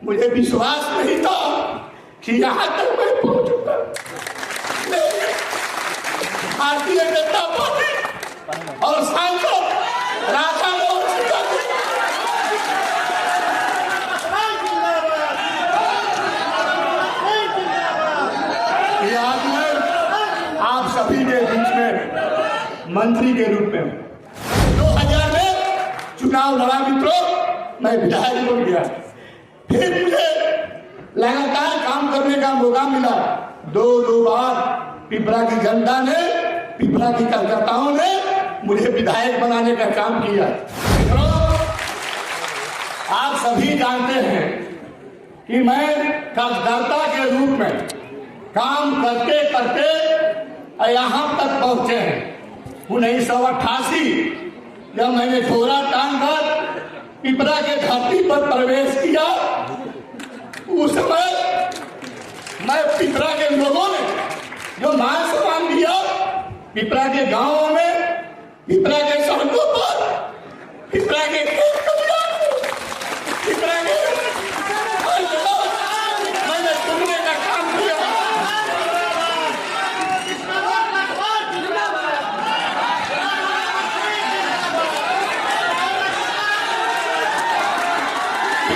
मुझे विश्वास नहीं था कि यहाँ तक मैं पहुंचूंगा। भारतीय जनता पार्टी और सांसद राधा मोहन सिंह आज मैं आप सभी के बीच में मंत्री के रूप में 2000 में चुनाव लड़ा मित्रों, मैं विधायक बन गया। फिर मुझे लगातार काम करने का मौका मिला। दो बार पिपरा की जनता ने, पिपरा की कार्यकर्ताओं ने मुझे विधायक बनाने का काम किया। आप सभी जानते हैं कि मैं कार्यकर्ता के रूप में काम करते करते यहाँ तक पहुंचे हैं। 1988 जब मैंने झोला टांग कर पिपरा के धरती पर प्रवेश किया, उस समय मैं पिपरा के लोगों ने जो मान सम्मान दिया, पिपरा के गांवों में, पिपरा के सड़कों पर, पिपरा के पिपरा के मैंने सुनने का काम किया।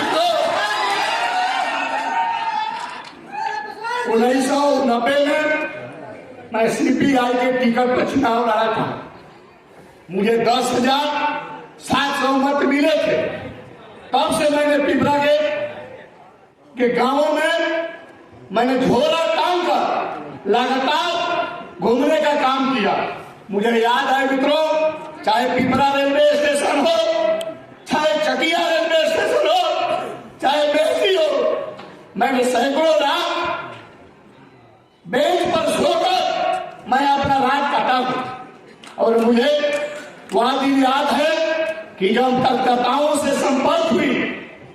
तो 1990 में मैं CPI के टिकट पर चुनाव लड़ा था। मुझे 10,700 मत मिले थे। तब से मैंने पिपरा के गांवों में मैंने झोला टांग कर लगातार घूमने का काम किया। मुझे याद है मित्रों, चाहे पिपरा रेलवे स्टेशन हो, चाहे चकिया रेलवे स्टेशन हो, चाहे बेहती हो, मैंने सैकड़ों रात बेंच पर सोकर मैं अपना रात काटा हूं। और मुझे वह दिन याद है कि जब कलकत्ताओं से संपर्क हुई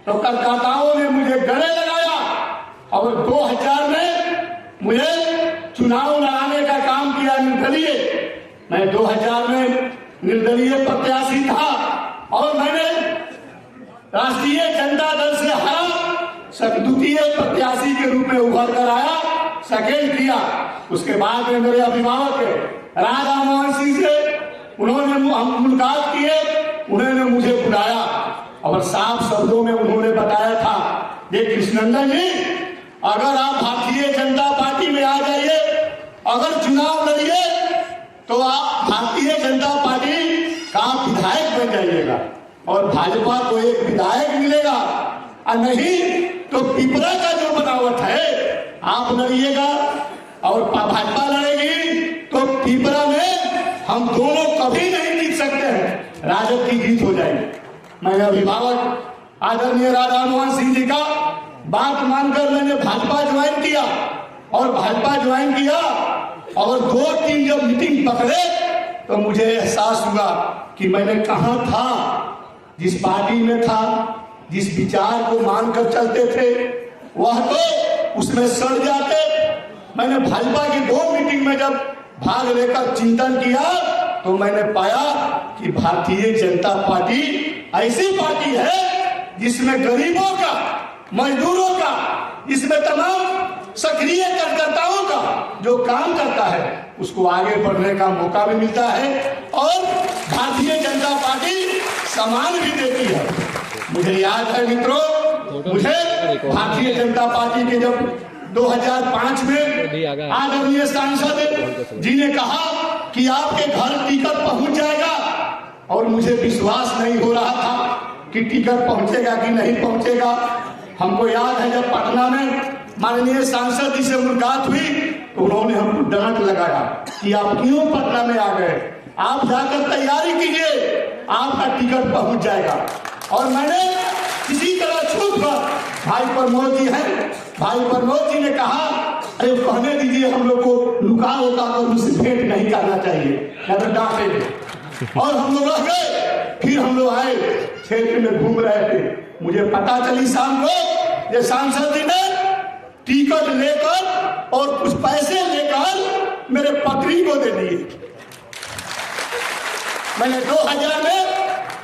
तो कलकत्ताओं ने मुझे गले लगाया और 2000 में मुझे चुनाव लड़ाने का काम किया निर्दलीय। मैं 2000 में निर्दलीय प्रत्याशी था और मैंने राष्ट्रीय जनता दल से हरा द्वितीय प्रत्याशी के रूप में उभर कर आया, सेकेंड किया। उसके बाद में मेरे अभिभावक राधा मोहन सिंह से उन्होंने मुलाकात किए, उन्होंने मुझे बुलाया और साफ शब्दों में उन्होंने बताया था, ये कृष्णनंदन जी, अगर आप भारतीय जनता पार्टी में आ जाइए, अगर चुनाव लड़िए तो आप भारतीय जनता पार्टी का विधायक बन जाइएगा और भाजपा को एक विधायक मिलेगा, और नहीं तो पिपरा का जो बनावट है आप लड़िएगा और भाजपा लड़ेगी तो पिपरा में हम दोनों कभी नहीं जीत सकते हैं, राजद की जीत हो जाएगी। मैंने अभिभावक आदरणीय राधा मोहन सिंह जी का बात मानकर मैंने भाजपा ज्वाइन किया और भाजपा ज्वाइन किया और 2-3 जब मीटिंग पकड़े तो मुझे एहसास हुआ कि मैंने कहां था, जिस पार्टी में था, जिस विचार को मानकर चलते थे वह तो उसमें सड़ जाते। मैंने भाजपा की 2 मीटिंग में जब भाग लेकर चिंतन किया तो मैंने पाया कि भारतीय जनता पार्टी ऐसी पार्टी है जिसमें गरीबों का, मजदूरों का, इसमें तमाम सक्रिय कार्यकर्ताओं का जो काम करता है उसको आगे बढ़ने का मौका भी मिलता है और भारतीय जनता पार्टी सम्मान भी देती है। मुझे याद है मित्रों, मुझे भारतीय जनता पार्टी के जब 2005 में आदरणीय सांसद जी ने कहा कि आपके घर टिकट पहुंच जाएगा और मुझे विश्वास नहीं हो रहा था कि टिकट पहुंचेगा कि नहीं पहुंचेगा। हमको याद है जब पटना में माननीय सांसद जी से मुलाकात हुई तो उन्होंने हमको डांट लगाया कि आप क्यों पटना में आ गए, आप जाकर तैयारी कीजिए, आपका टिकट पहुंच जाएगा। और मैंने किसी तरह छूट कर भाई प्रमोद जी हैं, भाई प्रमोद जी ने कहा अरे कहने दीजिए, हम लोग को लुका होगा तो उनसे भेंट नहीं करना चाहिए, डांटेंगे। और हम लोग रह गए। फिर हम लोग आए, क्षेत्र में घूम रहे थे, मुझे पता चली शाम को ये सांसद जी ने टिकट लेकर और कुछ पैसे लेकर मेरे पत्नी को दे दिए। मैंने 2000 में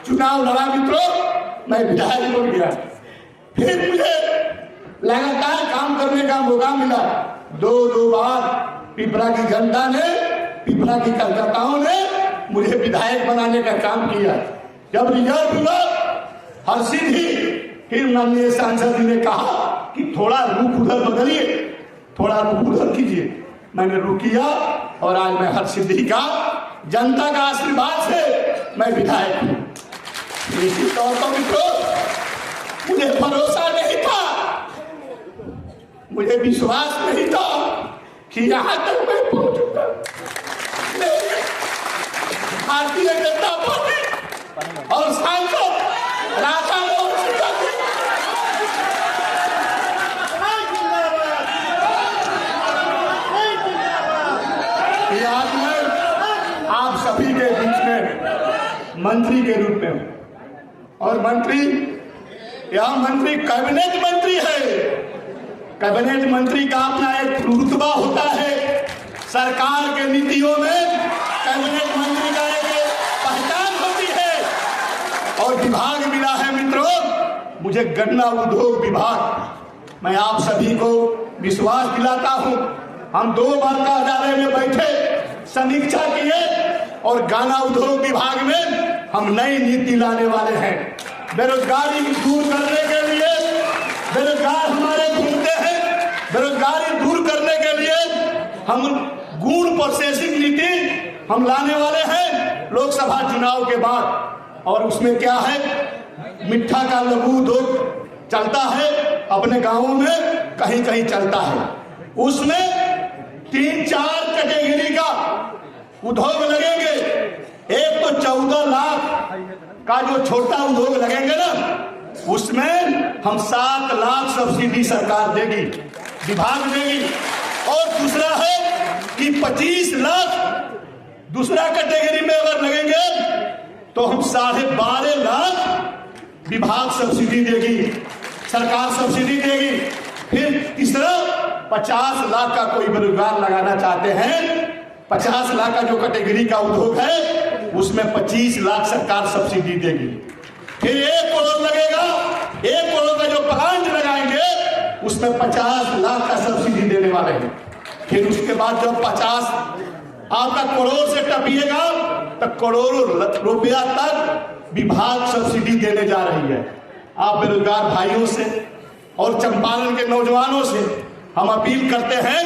चुनाव लड़ा मित्रों, मैं विधायक बन गया। फिर मुझे लगातार काम करने का मौका मिला। दो बार पिपरा की जनता ने, पिपरा की कार्यकर्ताओं ने मुझे विधायक बनाने का काम किया। जब रिजल्ट हुआ हर्षित ही फिर माननीय सांसद जी ने कहा कि थोड़ा रुख उधर बदलिए, थोड़ा रुख उधर कीजिए। मैंने रुख किया और आज मैं हर्षित ही का जनता का आशीर्वाद से मैं विधायक हूं। इसी तौर पर मित्रों, मुझे भरोसा नहीं था, मुझे विश्वास नहीं था कि यहां तक मैं पहुंचूंगा। भारतीय जनता पार्टी और सांसद राजा आज मैं आप सभी के बीच में मंत्री के रूप में हूं। और मंत्री, यह मंत्री कैबिनेट मंत्री है। कैबिनेट मंत्री का अपना एक रुतबा होता है। सरकार के नीतियों में कैबिनेट मंत्री का एक पहचान होती है। और विभाग मिला है मित्रों, मुझे गन्ना उद्योग विभाग। मैं आप सभी को विश्वास दिलाता हूं, हम 2 बार का अदालत में बैठे, समीक्षा किए और गन्ना उद्योग विभाग में हम नई नीति लाने वाले हैं। बेरोजगारी दूर करने के लिए, बेरोजगार हमारे घूमते हैं, बेरोजगारी दूर करने के लिए हम गुण प्रोसेसिंग नीति हम लाने वाले हैं लोकसभा चुनाव के बाद। और उसमें क्या है, मिठा का लघु उद्योग चलता है अपने गांवों में, कहीं कहीं चलता है। उसमें 3-4 कैटेगरी का उद्योग लगेंगे। एक तो 14 लाख का जो छोटा उद्योग लगेंगे ना, उसमें हम 7 लाख सब्सिडी सरकार देगी, विभाग देगी। और दूसरा है कि 25 लाख दूसरा कैटेगरी में अगर लगेंगे तो हम 12.5 लाख विभाग सब्सिडी देगी, सरकार सब्सिडी देगी। फिर तीसरा 50 लाख का कोई बेरोजगार लगाना चाहते हैं, 50 लाख का जो कैटेगरी का उद्योग है उसमें 25 लाख सरकार सब्सिडी देगी। फिर 1 करोड़ लगेगा, 1 करोड़ का जो प्लांट लगाएंगे उसमें 50 लाख का सब्सिडी देने वाले हैं। फिर उसके बाद जब 50 आपका करोड़ से टपिएगा तो करोड़ों रुपया तक विभाग सब्सिडी देने जा रही है। आप बेरोजगार भाइयों से और चंपारण के नौजवानों से हम अपील करते हैं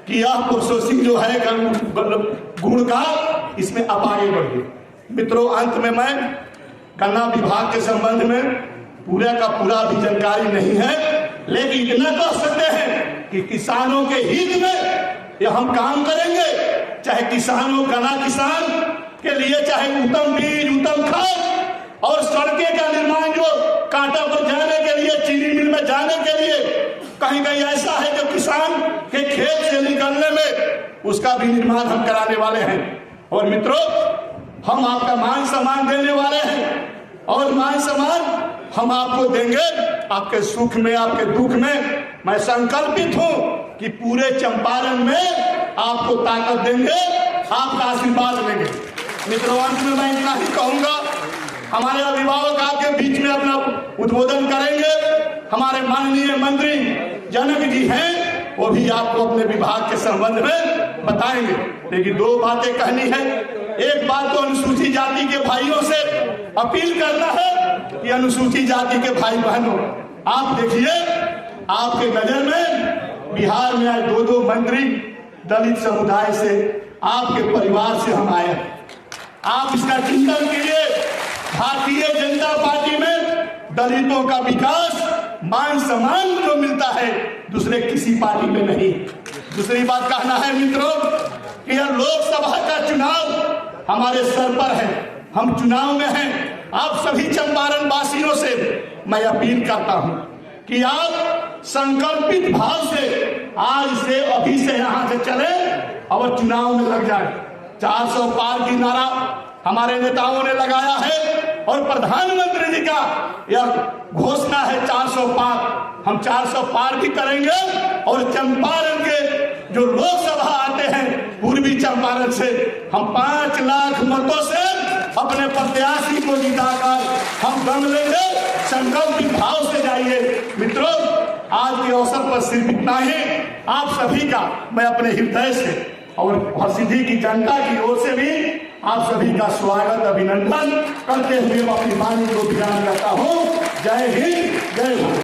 कि यह प्रोसेसिंग जो है गुड़ का, इसमें आप आगे बढ़िए। मित्रों, अंत में मैं गन्ना विभाग के संबंध में पूरा का पूरा भी जानकारी नहीं है, लेकिन इतना कह सकते हैं कि किसानों के हित में ये हम काम करेंगे। चाहे किसानों, गन्ना किसान के लिए चाहे उत्तम बीज, उत्तम खाद और सड़कें का निर्माण, जो कांटा पर जाने के लिए, चीनी मिल में जाने के लिए, कहीं कहीं ऐसा है जो किसान के खेत से निकलने में उसका भी निर्माण हम कराने वाले हैं। और मित्रों, हम आपका मान सम्मान देने वाले हैं और मान सम्मान हम आपको देंगे। आपके सुख में, आपके दुख में मैं संकल्पित हूं कि पूरे चंपारण में आपको ताकत देंगे, आपका आशीर्वाद लेंगे। मित्रों, अंत में मैं इतना ही कहूंगा, हमारे अभिभावक आपके बीच में अपना उद्बोधन करेंगे। हमारे माननीय मंत्री जनक जी हैं, वो भी आपको अपने विभाग के संबंध में बताएंगे। लेकिन 2 बातें कहनी है। एक बात तो अनुसूचित जाति के भाइयों से अपील करना है कि अनुसूचित जाति के भाई बहनों, आप देखिए, आपके नजर में बिहार में आज 2 मंत्री दलित समुदाय से, आपके परिवार से हम आए। आप इसका चिंतन कीजिए। भारतीय जनता पार्टी में दलितों का विकास, मान सम्मान जो मिलता है दूसरे किसी पार्टी में नहीं। दूसरी बात कहना है मित्रों कि यह लोकसभा का चुनाव हमारे सर पर है, हम चुनाव में हैं। आप सभी चंपारण वासियों से मैं अपील करता हूं कि आप संकल्पित भाव से आज से, अभी से यहां से चले और चुनाव में लग जाए। 400 पार की नारा हमारे नेताओं ने लगाया है और प्रधानमंत्री जी का यह घोषणा है 400 पार। हम 400 पार भी करेंगे और चंपारण के जो लोकसभा आते हैं पूर्वी चंपारण से, हम 5 लाख मतों से अपने प्रत्याशी को जिताकर हम दम लेंगे। संकल्प भाव से जाइए मित्रों। आज के अवसर पर सिर्फ इतना ही। आप सभी का मैं अपने हृदय से और हरसिद्धि की जनता की ओर से भी आप सभी का स्वागत अभिनंदन करते हुए अपनी वाणी को विराम करता हूँ। जय हिंद, जय भारत।